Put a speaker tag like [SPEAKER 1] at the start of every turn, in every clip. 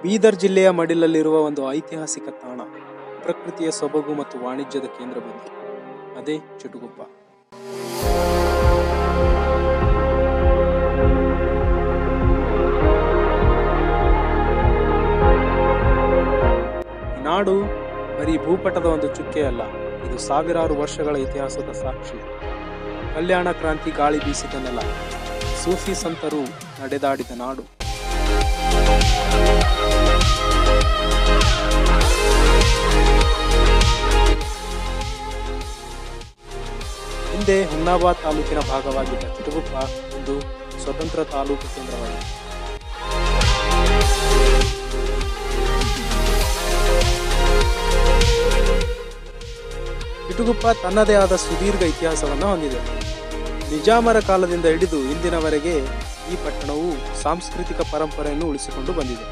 [SPEAKER 1] ಬೀದರ್ ಜಿಲ್ಲೆಯ ಮಡಿಲಲ್ಲಿರುವ ಒಂದು ಐತಿಹಾಸಿಕ ತಾಣ, ಪ್ರಕೃತಿಯ ಸೊಬಗು ಮತ್ತು ವಾಣಿಜ್ಯದ ಕೇಂದ್ರ ಬಿಂದು, ಅದೇ ಚಿಟುಗುಪ್ಪ. ಈ ನಾಡು ಬರೀ ಭೂಪಟದ ಒಂದು ಚುಕ್ಕೆಯಲ್ಲ, ಇದು ಸಾವಿರಾರು ವರ್ಷಗಳ ಇತಿಹಾಸದ ಸಾಕ್ಷಿ. ಕಲ್ಯಾಣ ಕ್ರಾಂತಿ ಗಾಳಿ ಬೀಸಿದ ನೆಲ, ಸೂಫಿ ಸಂತರು ನಡೆದಾಡಿದ ನಾಡು. ಹಿಂದೆ ಹುಮ್ನಾಬಾದ್ ತಾಲೂಕಿನ ಭಾಗವಾಗಿದ್ದ ಚಿಟುಗುಪ್ಪ ಒಂದು ಸ್ವತಂತ್ರ ತಾಲೂಕು ಕೇಂದ್ರವಾಗಿದೆ. ಚಿಟುಗುಪ್ಪ ತನ್ನದೇ ಆದ ಸುದೀರ್ಘ ಇತಿಹಾಸವನ್ನು ಹೊಂದಿದೆ. ನಿಜಾಮರ ಕಾಲದಿಂದ ಹಿಡಿದು ಇಂದಿನವರೆಗೆ ಈ ಪಟ್ಟಣವು ಸಾಂಸ್ಕೃತಿಕ ಪರಂಪರೆಯನ್ನು ಉಳಿಸಿಕೊಂಡು ಬಂದಿದೆ.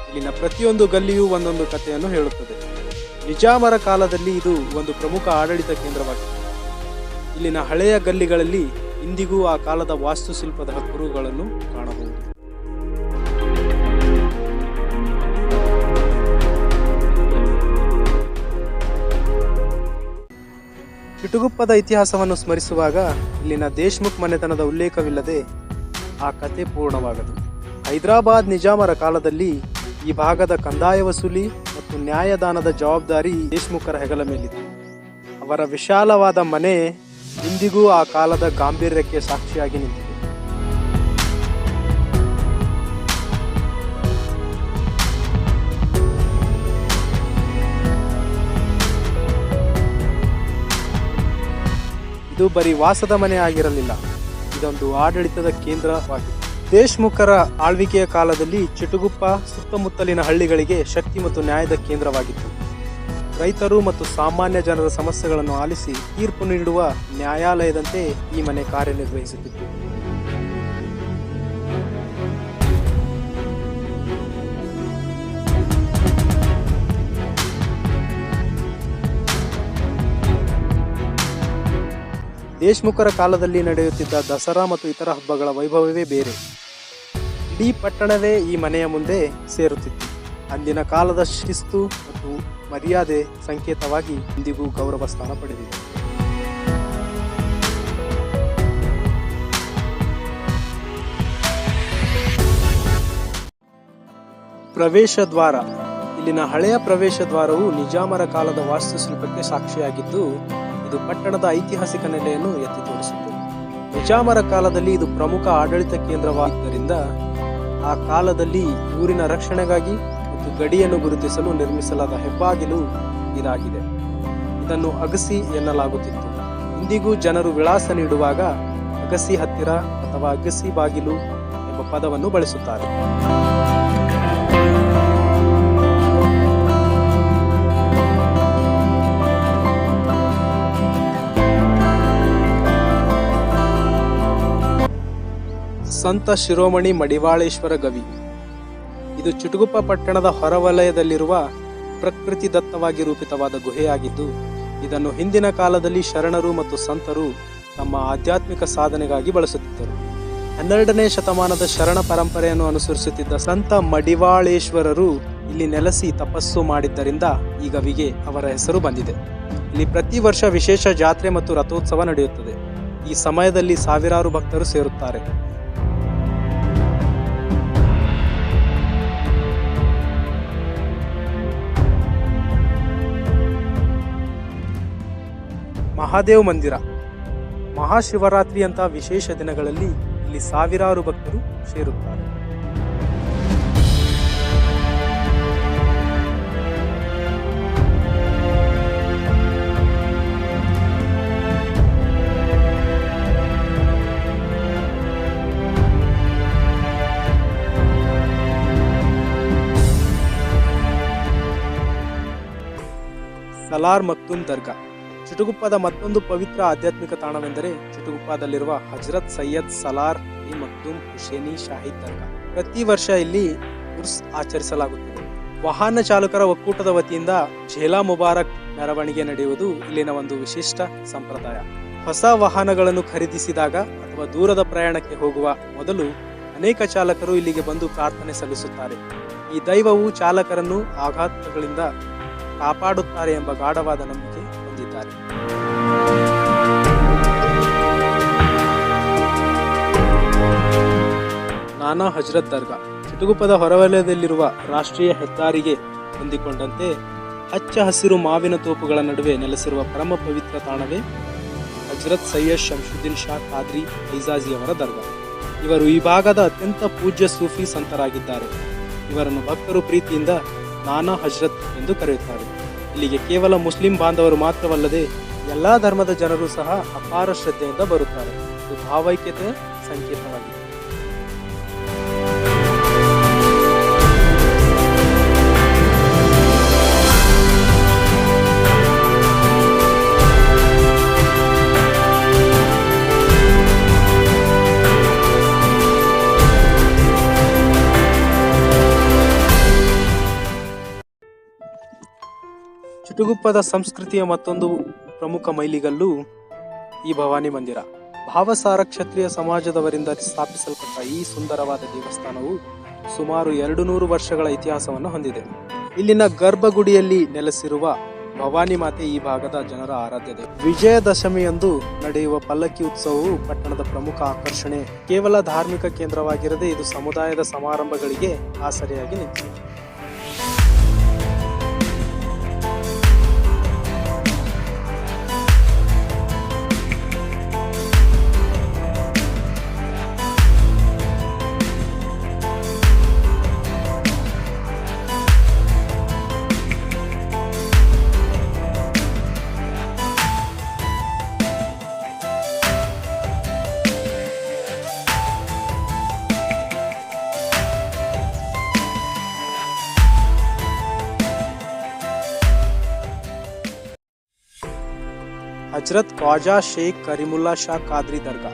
[SPEAKER 1] ಇಲ್ಲಿನ ಪ್ರತಿಯೊಂದು ಗಲ್ಲಿಯೂ ಒಂದೊಂದು ಕಥೆಯನ್ನು ಹೇಳುತ್ತದೆ. ನಿಜಾಮರ ಕಾಲದಲ್ಲಿ ಇದು ಒಂದು ಪ್ರಮುಖ ಆಡಳಿತ ಕೇಂದ್ರವಾಗಿತ್ತು. ಇಲ್ಲಿನ ಹಳೆಯ ಗಲ್ಲಿಗಳಲ್ಲಿ ಇಂದಿಗೂ ಆ ಕಾಲದ ವಾಸ್ತುಶಿಲ್ಪದ ಕುರುಹುಗಳನ್ನು ಕಾಣಬಹುದು. ಚಿಟುಗುಪ್ಪದ ಇತಿಹಾಸವನ್ನು ಸ್ಮರಿಸುವಾಗ ಇಲ್ಲಿನ ದೇಶ್ಮುಖ್ ಮನೆತನದ ಉಲ್ಲೇಖವಿಲ್ಲದೆ ಆ ಕತೆ ಪೂರ್ಣವಾಗದು. ಹೈದರಾಬಾದ್ ನಿಜಾಮರ ಕಾಲದಲ್ಲಿ ಈ ಭಾಗದ ಕಂದಾಯ ವಸೂಲಿ ಮತ್ತು ನ್ಯಾಯದಾನದ ಜವಾಬ್ದಾರಿ ದೇಶ್ಮುಖರ ಹೆಗಲ ಮೇಲಿತ್ತು. ಅವರ ವಿಶಾಲವಾದ ಮನೆ ಇಂದಿಗೂ ಆ ಕಾಲದ ಗಾಂಭೀರ್ಯಕ್ಕೆ ಸಾಕ್ಷಿಯಾಗಿ ನಿಂತಿದೆ. ಇದು ಬರೀ ವಾಸದ ಮನೆ ಆಗಿರಲಿಲ್ಲ, ಇದೊಂದು ಆಡಳಿತದ ಕೇಂದ್ರವಾಗಿತ್ತು. ದೇಶ್ಮುಖರ ಆಳ್ವಿಕೆಯ ಕಾಲದಲ್ಲಿ ಚಿಟುಗುಪ್ಪ ಸುತ್ತಮುತ್ತಲಿನ ಹಳ್ಳಿಗಳಿಗೆ ಶಕ್ತಿ ಮತ್ತು ನ್ಯಾಯದ ಕೇಂದ್ರವಾಗಿತ್ತು. ರೈತರು ಮತ್ತು ಸಾಮಾನ್ಯ ಜನರ ಸಮಸ್ಯೆಗಳನ್ನು ಆಲಿಸಿ ತೀರ್ಪು ನೀಡುವ ನ್ಯಾಯಾಲಯದಂತೆ ಈ ಮನೆ ಕಾರ್ಯನಿರ್ವಹಿಸುತ್ತಿತ್ತು. ದೇಶ್ಮುಖರ ಕಾಲದಲ್ಲಿ ನಡೆಯುತ್ತಿದ್ದ ದಸರಾ ಮತ್ತು ಇತರ ಹಬ್ಬಗಳ ವೈಭವವೇ ಬೇರೆ. ಇಡೀ ಪಟ್ಟಣವೇ ಈ ಮನೆಯ ಮುಂದೆ ಸೇರುತ್ತಿತ್ತು. ಅಂದಿನ ಕಾಲದ ಶಿಸ್ತು ಮತ್ತು ಮರ್ಯಾದೆ ಸಂಕೇತವಾಗಿ ಇಂದಿಗೂ ಗೌರವ ಸ್ಥಾನ ಪಡೆದಿದೆ. ಪ್ರವೇಶ ದ್ವಾರ. ಇಲ್ಲಿನ ಹಳೆಯ ಪ್ರವೇಶ ದ್ವಾರವು ನಿಜಾಮರ ಕಾಲದ ವಾಸ್ತುಶಿಲ್ಪಕ್ಕೆ ಸಾಕ್ಷಿಯಾಗಿದ್ದು, ಇದು ಪಟ್ಟಣದ ಐತಿಹಾಸಿಕ ನೆಲೆಯನ್ನು ಎತ್ತಿ ತೋರಿಸುತ್ತದೆ. ನಿಜಾಮರ ಕಾಲದಲ್ಲಿ ಇದು ಪ್ರಮುಖ ಆಡಳಿತ ಕೇಂದ್ರವಾಗಿದ್ದರಿಂದ ಆ ಕಾಲದಲ್ಲಿ ಊರಿನ ರಕ್ಷಣೆಗಾಗಿ ಮತ್ತು ಗಡಿಯನ್ನು ಗುರುತಿಸಲು ನಿರ್ಮಿಸಲಾದ ಹೆಬ್ಬಾಗಿಲು ಇದಾಗಿದೆ. ಇದನ್ನು ಅಗಸಿ ಎನ್ನಲಾಗುತ್ತಿತ್ತು. ಇಂದಿಗೂ ಜನರು ವಿಳಾಸ ನೀಡುವಾಗ ಅಗಸಿ ಹತ್ತಿರ ಅಥವಾ ಅಗಸಿ ಬಾಗಿಲು ಎಂಬ ಪದವನ್ನು ಬಳಸುತ್ತಾರೆ. ಸಂತ ಶಿರೋಮಣಿ ಮಡಿವಾಳೇಶ್ವರ ಗವಿ. ಇದು ಚಿಟುಗುಪ್ಪ ಪಟ್ಟಣದ ಹೊರವಲಯದಲ್ಲಿರುವ ಪ್ರಕೃತಿ ದತ್ತವಾಗಿ ರೂಪಿತವಾದ ಗುಹೆಯಾಗಿದ್ದು, ಇದನ್ನು ಹಿಂದಿನ ಕಾಲದಲ್ಲಿ ಶರಣರು ಮತ್ತು ಸಂತರು ತಮ್ಮ ಆಧ್ಯಾತ್ಮಿಕ ಸಾಧನೆಗಾಗಿ ಬಳಸುತ್ತಿದ್ದರು. 12ನೇ ಶತಮಾನದ ಶರಣ ಪರಂಪರೆಯನ್ನು ಅನುಸರಿಸುತ್ತಿದ್ದ ಸಂತ ಮಡಿವಾಳೇಶ್ವರರು ಇಲ್ಲಿ ನೆಲೆಸಿ ತಪಸ್ಸು ಮಾಡಿದ್ದರಿಂದ ಈ ಗವಿಗೆ ಅವರ ಹೆಸರು ಬಂದಿದೆ. ಇಲ್ಲಿ ಪ್ರತಿ ವರ್ಷ ವಿಶೇಷ ಜಾತ್ರೆ ಮತ್ತು ರಥೋತ್ಸವ ನಡೆಯುತ್ತದೆ. ಈ ಸಮಯದಲ್ಲಿ ಸಾವಿರಾರು ಭಕ್ತರು ಸೇರುತ್ತಾರೆ. ಮಹಾದೇವ್ ಮಂದಿರ. ಮಹಾಶಿವರಾತ್ರಿಯಂತಹ ವಿಶೇಷ ದಿನಗಳಲ್ಲಿ ಇಲ್ಲಿ ಸಾವಿರಾರು ಭಕ್ತರು ಸೇರುತ್ತಾರೆ. ಸಲಾರ್ ಮಕ್ತೂಮ್ ದರ್ಗಾ. ಚಿಟುಗುಪ್ಪದ ಮತ್ತೊಂದು ಪವಿತ್ರ ಆಧ್ಯಾತ್ಮಿಕ ತಾಣವೆಂದರೆ ಚಿಟುಗುಪ್ಪದಲ್ಲಿರುವ ಹಜರತ್ ಸೈಯದ್ ಸಲಾರ್ ಇ ಮಕ್ತೂಮ್ ಹುಸೇನಿ ಶಾಹೀದ್ ದರ್ಗಾ. ಪ್ರತಿ ವರ್ಷ ಇಲ್ಲಿ ಉರ್ಸ್ ಆಚರಿಸಲಾಗುತ್ತದೆ. ವಾಹನ ಚಾಲಕರ ಒಕ್ಕೂಟದ ವತಿಯಿಂದ ಝೇಲಾ ಮುಬಾರಕ್ ಮೆರವಣಿಗೆ ನಡೆಯುವುದು ಇಲ್ಲಿನ ಒಂದು ವಿಶಿಷ್ಟ ಸಂಪ್ರದಾಯ. ಹೊಸ ವಾಹನಗಳನ್ನು ಖರೀದಿಸಿದಾಗ ಅಥವಾ ದೂರದ ಪ್ರಯಾಣಕ್ಕೆ ಹೋಗುವ ಮೊದಲು ಅನೇಕ ಚಾಲಕರು ಇಲ್ಲಿಗೆ ಬಂದು ಪ್ರಾರ್ಥನೆ ಸಲ್ಲಿಸುತ್ತಾರೆ. ಈ ದೈವವು ಚಾಲಕರನ್ನು ಆಘಾತಗಳಿಂದ ಕಾಪಾಡುತ್ತಾರೆ ಎಂಬ ಗಾಢವಾದ ನಂಬಿಕೆ ಹೊಂದಿದ್ದಾರೆ. ನಾನಾ ಹಜರತ್ ದರ್ಗಾ ಚಿಟುಗುಪ್ಪದ ಹೊರವಲಯದಲ್ಲಿರುವ ರಾಷ್ಟ್ರೀಯ ಹೆದ್ದಾರಿಗೆ ಹೊಂದಿಕೊಂಡಂತೆ ಹಚ್ಚ ಹಸಿರು ಮಾವಿನ ತೋಪುಗಳ ನಡುವೆ ನೆಲೆಸಿರುವ ಪರಮ ಪವಿತ್ರ ತಾಣವೇ ಹಜರತ್ ಸೈಯದ್ ಶಂಶುದ್ದೀನ್ ಶಾ ಖಾದ್ರಿ ಐಜಾಜಿಯವರ ದರ್ಗಾ. ಇವರು ಈ ಭಾಗದ ಅತ್ಯಂತ ಪೂಜ್ಯ ಸೂಫಿ ಸಂತರಾಗಿದ್ದಾರೆ. ಇವರನ್ನು ಭಕ್ತರು ಪ್ರೀತಿಯಿಂದ ನಾನಾ ಹಜರತ್ ಎಂದು ಕರೆಯುತ್ತಾರೆ. ಇಲ್ಲಿಗೆ ಕೇವಲ ಮುಸ್ಲಿಂ ಬಾಂಧವರು ಮಾತ್ರವಲ್ಲದೆ ಎಲ್ಲಾ ಧರ್ಮದ ಜನರು ಸಹ ಅಪಾರ ಶ್ರದ್ಧೆಯಿಂದ ಬರುತ್ತಾರೆ. ಇದು ಭಾವೈಕ್ಯತೆಯ ಸಂಕೇತವಾಗಿದೆ. ಚಿಟುಗುಪ್ಪದ ಸಂಸ್ಕೃತಿಯ ಮತ್ತೊಂದು ಪ್ರಮುಖ ಮೈಲಿಗಲ್ಲು ಈ ಭವಾನಿ ಮಂದಿರ. ಭಾವಸಾರ ಕ್ಷತ್ರಿಯ ಸಮಾಜದವರಿಂದ ಸ್ಥಾಪಿಸಲ್ಪಟ್ಟ ಈ ಸುಂದರವಾದ ದೇವಸ್ಥಾನವು ಸುಮಾರು 200 ವರ್ಷಗಳ ಇತಿಹಾಸವನ್ನು ಹೊಂದಿದೆ. ಇಲ್ಲಿನ ಗರ್ಭಗುಡಿಯಲ್ಲಿ ನೆಲೆಸಿರುವ ಭವಾನಿ ಮಾತೆ ಈ ಭಾಗದ ಜನರ ಆರಾಧ್ಯ ದೇವ. ವಿಜಯದಶಮಿಯಂದು ನಡೆಯುವ ಪಲ್ಲಕ್ಕಿ ಉತ್ಸವವು ಪಟ್ಟಣದ ಪ್ರಮುಖ ಆಕರ್ಷಣೆ. ಕೇವಲ ಧಾರ್ಮಿಕ ಕೇಂದ್ರವಾಗಿರದೆ ಇದು ಸಮುದಾಯದ ಸಮಾರಂಭಗಳಿಗೆ ಆಸರೆಯಾಗಿ ನಿಂತಿದೆ. ಹಜರತ್ ಖ್ವಾಜಾ ಶೇಖ್ ಕರೀಮುಲ್ಲಾ ಶಾ ಖಾದ್ರಿ ದರ್ಗಾ.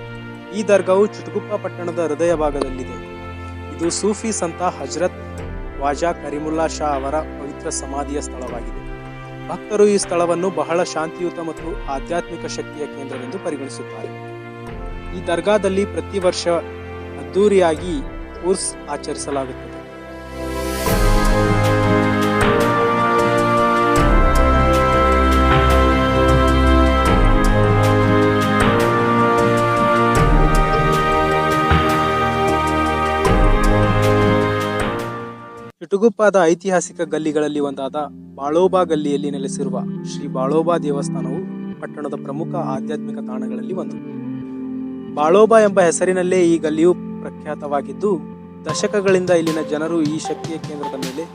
[SPEAKER 1] ಈ ದರ್ಗಾವು ಚಿಟುಗುಪ್ಪ ಪಟ್ಟಣದ ಹೃದಯ ಭಾಗದಲ್ಲಿದೆ. ಇದು ಸೂಫಿ ಸಂತ ಹಜರತ್ ಖ್ವಾಜಾ ಕರೀಮುಲ್ಲಾ ಶಾ ಅವರ ಪವಿತ್ರ ಸಮಾಧಿಯ ಸ್ಥಳವಾಗಿದೆ. ಭಕ್ತರು ಈ ಸ್ಥಳವನ್ನು ಬಹಳ ಶಾಂತಿಯುತ ಮತ್ತು ಆಧ್ಯಾತ್ಮಿಕ ಶಕ್ತಿಯ ಕೇಂದ್ರವೆಂದು ಪರಿಗಣಿಸುತ್ತಾರೆ. ಈ ದರ್ಗಾದಲ್ಲಿ ಪ್ರತಿ ವರ್ಷ ಅದ್ದೂರಿಯಾಗಿ ಉರ್ಸ್ ಆಚರಿಸಲಾಗುತ್ತದೆ. ಚಿಟುಗುಪ್ಪದ ಐತಿಹಾಸಿಕ ಗಲ್ಲಿಗಳಲ್ಲಿ ಒಂದಾದ ಬಾಳೋಬಾ ಗಲ್ಲಿಯಲ್ಲಿ ನೆಲೆಸಿರುವ ಶ್ರೀ ಬಾಳೋಬಾ ದೇವಸ್ಥಾನವು ಪಟ್ಟಣದ ಪ್ರಮುಖ ಆಧ್ಯಾತ್ಮಿಕ ತಾಣಗಳಲ್ಲಿ ಒಂದು. ಬಾಳೋಬಾ ಎಂಬ ಹೆಸರಿನಲ್ಲೇ ಈ ಗಲ್ಲಿಯು ಪ್ರಖ್ಯಾತವಾಗಿದ್ದು, ದಶಕಗಳಿಂದ ಇಲ್ಲಿನ ಜನರು ಈ ಶಕ್ತಿಯ ಕೇಂದ್ರದ ಮೇಲೆ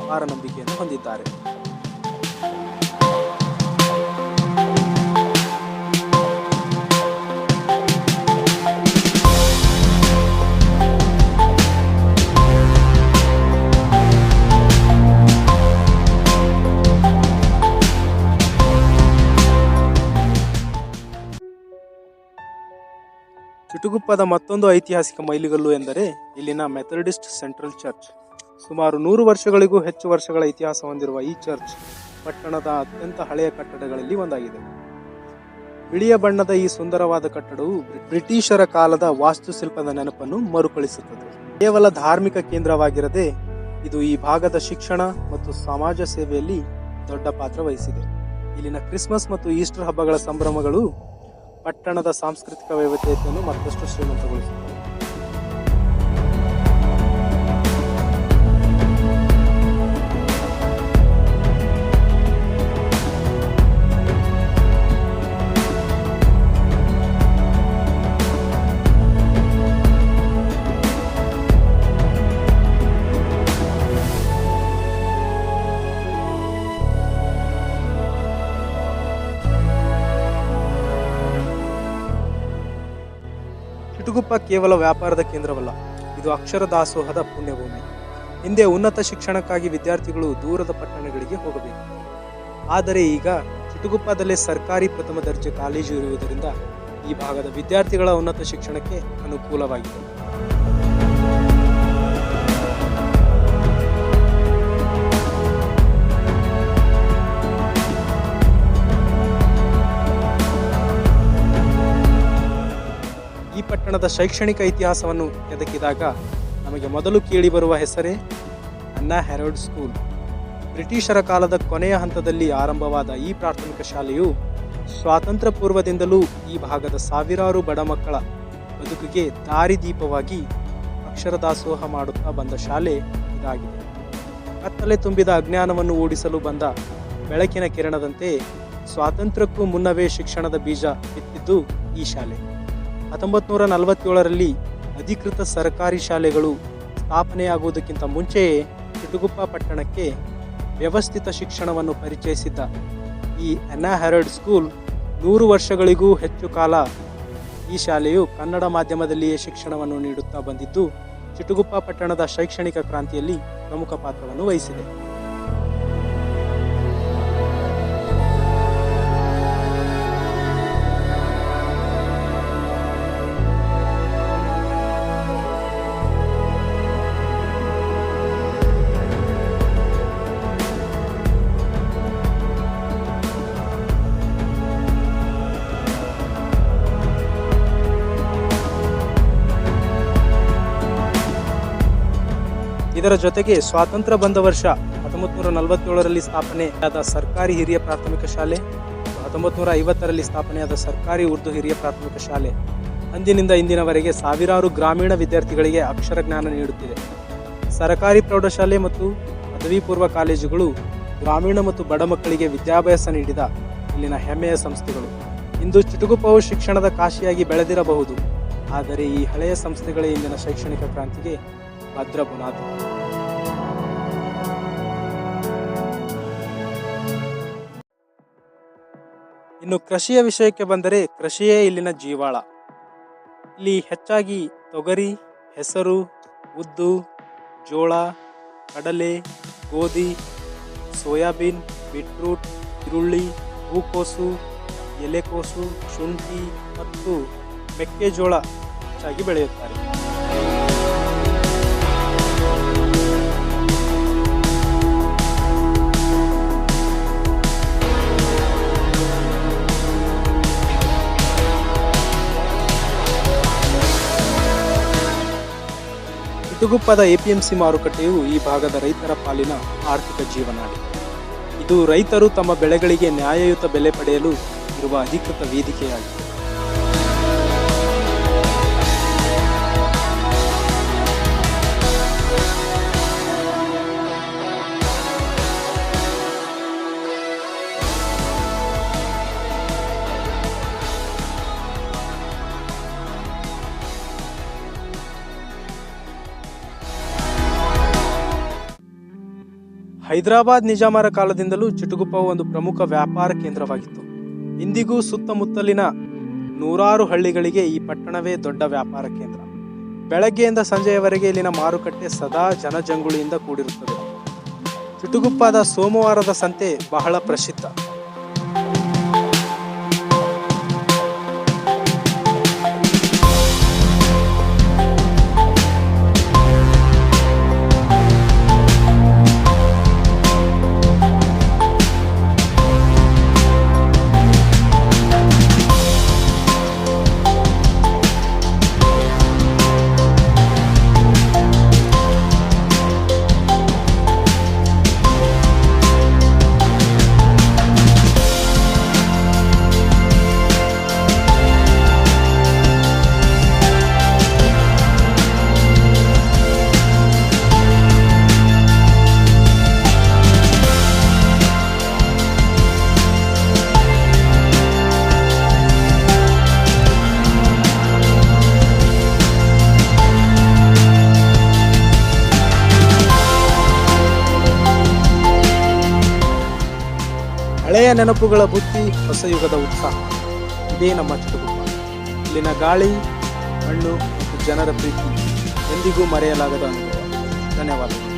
[SPEAKER 1] ಅಪಾರ ನಂಬಿಕೆಯನ್ನು ಹೊಂದಿದ್ದಾರೆ. ಚಿಟುಗುಪ್ಪದ ಮತ್ತೊಂದು ಐತಿಹಾಸಿಕ ಮೈಲಿಗಲ್ಲು ಎಂದರೆ ಇಲ್ಲಿನ ಮೆಥಡಿಸ್ಟ್ ಸೆಂಟ್ರಲ್ ಚರ್ಚ್. ಸುಮಾರು 100 ವರ್ಷಗಳಿಗೂ ಹೆಚ್ಚು ವರ್ಷಗಳ ಇತಿಹಾಸ ಹೊಂದಿರುವ ಈ ಚರ್ಚ್ ಪಟ್ಟಣದ ಅತ್ಯಂತ ಹಳೆಯ ಕಟ್ಟಡಗಳಲ್ಲಿ ಒಂದಾಗಿದೆ. ಬಿಳಿಯ ಬಣ್ಣದ ಈ ಸುಂದರವಾದ ಕಟ್ಟಡವು ಬ್ರಿಟಿಷರ ಕಾಲದ ವಾಸ್ತುಶಿಲ್ಪದ ನೆನಪನ್ನು ಮರುಕಳಿಸುತ್ತದೆ. ಕೇವಲ ಧಾರ್ಮಿಕ ಕೇಂದ್ರವಾಗಿರದೆ ಇದು ಈ ಭಾಗದ ಶಿಕ್ಷಣ ಮತ್ತು ಸಮಾಜ ಸೇವೆಯಲ್ಲಿ ದೊಡ್ಡ ಪಾತ್ರ ವಹಿಸಿದೆ. ಇಲ್ಲಿನ ಕ್ರಿಸ್ಮಸ್ ಮತ್ತು ಈಸ್ಟರ್ ಹಬ್ಬಗಳ ಸಂಭ್ರಮಗಳು ಪಟ್ಟಣದ ಸಾಂಸ್ಕೃತಿಕ ವೈವಿಧ್ಯತೆಯನ್ನು ಮತ್ತಷ್ಟು ಶ್ರೀಮಂತಗೊಳಿಸುತ್ತದೆ. ಚಿಟುಗುಪ್ಪ ಕೇವಲ ವ್ಯಾಪಾರದ ಕೇಂದ್ರವಲ್ಲ, ಇದು ಅಕ್ಷರ ದಾಸೋಹದ ಪುಣ್ಯಭೂಮಿ. ಹಿಂದೆ ಉನ್ನತ ಶಿಕ್ಷಣಕ್ಕಾಗಿ ವಿದ್ಯಾರ್ಥಿಗಳು ದೂರದ ಪಟ್ಟಣಗಳಿಗೆ ಹೋಗಬೇಕು. ಆದರೆ ಈಗ ಚಿಟುಗುಪ್ಪದಲ್ಲೇ ಸರ್ಕಾರಿ ಪ್ರಥಮ ದರ್ಜೆ ಕಾಲೇಜು ಇರುವುದರಿಂದ ಈ ಭಾಗದ ವಿದ್ಯಾರ್ಥಿಗಳ ಉನ್ನತ ಶಿಕ್ಷಣಕ್ಕೆ ಅನುಕೂಲವಾಗಿದೆ. ಈ ಪಟ್ಟಣದ ಪಟ್ಟಣದ ಶೈಕ್ಷಣಿಕ ಇತಿಹಾಸವನ್ನು ಕೆದಕಿದಾಗ ನಮಗೆ ಮೊದಲು ಕೇಳಿಬರುವ ಹೆಸರೇ ಅನ್ನಾ ಹೆರಾಲ್ಡ್ ಸ್ಕೂಲ್. ಬ್ರಿಟಿಷರ ಕಾಲದ ಕೊನೆಯ ಹಂತದಲ್ಲಿ ಆರಂಭವಾದ ಈ ಪ್ರಾಥಮಿಕ ಶಾಲೆಯು ಸ್ವಾತಂತ್ರ್ಯ ಪೂರ್ವದಿಂದಲೂ ಈ ಭಾಗದ ಸಾವಿರಾರು ಬಡ ಮಕ್ಕಳ ಬದುಕಿಗೆ ದಾರಿದೀಪವಾಗಿ ಅಕ್ಷರ ದಾಸೋಹ ಮಾಡುತ್ತಾ ಬಂದ ಶಾಲೆ ಇದಾಗಿದೆ. ಕತ್ತಲೆ ತುಂಬಿದ ಅಜ್ಞಾನವನ್ನು ಓಡಿಸಲು ಬಂದ ಬೆಳಕಿನ ಕಿರಣದಂತೆ ಸ್ವಾತಂತ್ರ್ಯಕ್ಕೂ ಮುನ್ನವೇ ಶಿಕ್ಷಣದ ಬೀಜ ಬಿತ್ತಿದ್ದು ಈ ಶಾಲೆ. 1947ರಲ್ಲಿ ಅಧಿಕೃತ ಸರ್ಕಾರಿ ಶಾಲೆಗಳು ಸ್ಥಾಪನೆಯಾಗುವುದಕ್ಕಿಂತ ಮುಂಚೆಯೇ ಚಿಟುಗುಪ್ಪ ಪಟ್ಟಣಕ್ಕೆ ವ್ಯವಸ್ಥಿತ ಶಿಕ್ಷಣವನ್ನು ಪರಿಚಯಿಸಿದ್ದ ಈ ಅನ್ನಾ ಹೆರಾಲ್ಡ್ ಸ್ಕೂಲ್ 100 ವರ್ಷಗಳಿಗೂ ಹೆಚ್ಚು ಕಾಲ ಈ ಶಾಲೆಯು ಕನ್ನಡ ಮಾಧ್ಯಮದಲ್ಲಿಯೇ ಶಿಕ್ಷಣವನ್ನು ನೀಡುತ್ತಾ ಬಂದಿದ್ದು ಚಿಟುಗುಪ್ಪ ಪಟ್ಟಣದ ಶೈಕ್ಷಣಿಕ ಕ್ರಾಂತಿಯಲ್ಲಿ ಪ್ರಮುಖ ಪಾತ್ರವನ್ನು ವಹಿಸಿದೆ. ಇದರ ಜೊತೆಗೆ ಸ್ವಾತಂತ್ರ್ಯ ಬಂದ ವರ್ಷ 1947ರಲ್ಲಿ ಸ್ಥಾಪನೆಯಾದ ಸರ್ಕಾರಿ ಹಿರಿಯ ಪ್ರಾಥಮಿಕ ಶಾಲೆ, 1950ರಲ್ಲಿ ಸ್ಥಾಪನೆಯಾದ ಸರ್ಕಾರಿ ಉರ್ದು ಹಿರಿಯ ಪ್ರಾಥಮಿಕ ಶಾಲೆ ಅಂದಿನಿಂದ ಇಂದಿನವರೆಗೆ ಸಾವಿರಾರು ಗ್ರಾಮೀಣ ವಿದ್ಯಾರ್ಥಿಗಳಿಗೆ ಅಕ್ಷರ ಜ್ಞಾನ ನೀಡುತ್ತಿದೆ. ಸರ್ಕಾರಿ ಪ್ರೌಢಶಾಲೆ ಮತ್ತು ಪದವಿ ಪೂರ್ವ ಕಾಲೇಜುಗಳು ಗ್ರಾಮೀಣ ಮತ್ತು ಬಡ ಮಕ್ಕಳಿಗೆ ವಿದ್ಯಾಭ್ಯಾಸ ನೀಡಿದ ಇಲ್ಲಿನ ಹೆಮ್ಮೆಯ ಸಂಸ್ಥೆಗಳು. ಇಂದು ಚಿಟುಗುಪ್ಪವು ಶಿಕ್ಷಣದ ಕಾಶಿಯಾಗಿ ಬೆಳೆದಿರಬಹುದು, ಆದರೆ ಈ ಹಳೆಯ ಸಂಸ್ಥೆಗಳೇ ಇಂದಿನ ಶೈಕ್ಷಣಿಕ ಕ್ರಾಂತಿಗೆ ಭದ್ರ ಬುನಾದಿ. ಇನ್ನು ಕೃಷಿಯ ವಿಷಯಕ್ಕೆ ಬಂದರೆ ಕೃಷಿಯೇ ಇಲ್ಲಿನ ಜೀವಾಳ. ಇಲ್ಲಿ ಹೆಚ್ಚಾಗಿ ತೊಗರಿ, ಹೆಸರು, ಉದ್ದು, ಜೋಳ, ಕಡಲೆ, ಗೋಧಿ, ಸೋಯಾಬೀನ್, ಬೀಟ್ರೂಟ್, ಈರುಳ್ಳಿ, ಹೂಕೋಸು, ಎಲೆಕೋಸು, ಶುಂಠಿ ಮತ್ತು ಮೆಕ್ಕೆಜೋಳ ಹೆಚ್ಚಾಗಿ ಬೆಳೆಯುತ್ತಾರೆ. ಚಿಟುಗುಪ್ಪದ ಎಪಿಎಂಸಿ ಮಾರುಕಟ್ಟೆಯು ಈ ಭಾಗದ ರೈತರ ಪಾಲಿನ ಆರ್ಥಿಕ ಜೀವನಾಡಿ. ಇದು ರೈತರು ತಮ್ಮ ಬೆಳೆಗಳಿಗೆ ನ್ಯಾಯಯುತ ಬೆಲೆ ಪಡೆಯಲು ಇರುವ ಅಧಿಕೃತ ವೇದಿಕೆಯಾಗಿದೆ. ಹೈದರಾಬಾದ್ ನಿಜಾಮರ ಕಾಲದಿಂದಲೂ ಚಿಟುಗುಪ್ಪವು ಒಂದು ಪ್ರಮುಖ ವ್ಯಾಪಾರ ಕೇಂದ್ರವಾಗಿತ್ತು. ಇಂದಿಗೂ ಸುತ್ತಮುತ್ತಲಿನ ನೂರಾರು ಹಳ್ಳಿಗಳಿಗೆ ಈ ಪಟ್ಟಣವೇ ದೊಡ್ಡ ವ್ಯಾಪಾರ ಕೇಂದ್ರ. ಬೆಳಗ್ಗೆಯಿಂದ ಸಂಜೆಯವರೆಗೆ ಇಲ್ಲಿನ ಮಾರುಕಟ್ಟೆ ಸದಾ ಜನಜಂಗುಳಿಯಿಂದ ಕೂಡಿರುತ್ತದೆ. ಚಿಟುಗುಪ್ಪದ ಸೋಮವಾರದ ಸಂತೆ ಬಹಳ ಪ್ರಸಿದ್ಧ. ಹಳೆಯ ನೆನಪುಗಳ ಬುತ್ತಿ, ಹೊಸ ಯುಗದ ಉತ್ಸಾಹ, ಇದೇ ನಮ್ಮ ಚಿಟುಗುಪ್ಪ. ಇಲ್ಲಿನ ಗಾಳಿ, ಮಣ್ಣು ಮತ್ತು ಜನರ ಪ್ರೀತಿ ಎಂದಿಗೂ ಮರೆಯಲಾಗದ ಅನುಭವ. ಧನ್ಯವಾದಗಳು.